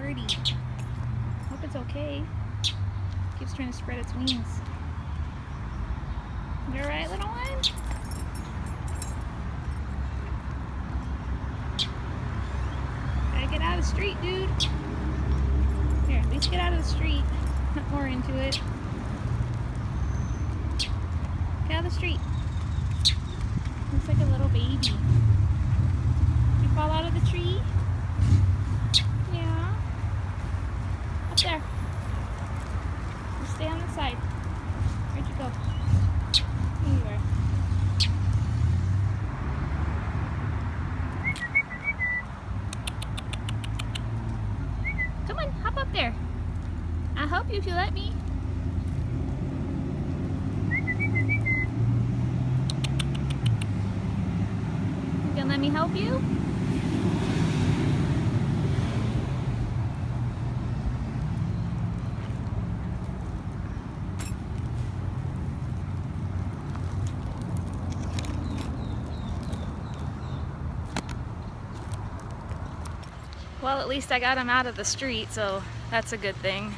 birdie. Hope it's okay. Keeps trying to spread its wings. You alright, little one? Gotta get out of the street, dude. Here, at least get out of the street. Not more into it. Get out of the street. Looks like a little baby. Did you fall out of the tree? Yeah. Up there. You stay on the side. Where'd you go? There you are. Come on, hop up there. I'll help you if you let me. You gonna let me help you? Well, at least I got him out of the street, so that's a good thing.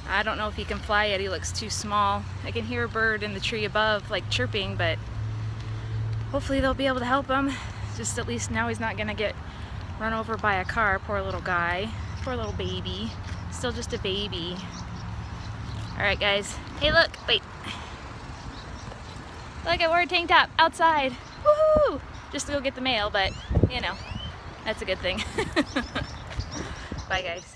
I don't know if he can fly yet. He looks too small. I can hear a bird in the tree above, like chirping, but hopefully they'll be able to help him. Just at least now he's not gonna get run over by a car. Poor little guy. Poor little baby. Still just a baby. Alright guys. Hey look, wait. Look, I wore a tank top outside. Woohoo! Just to go get the mail, but you know, that's a good thing. Bye guys.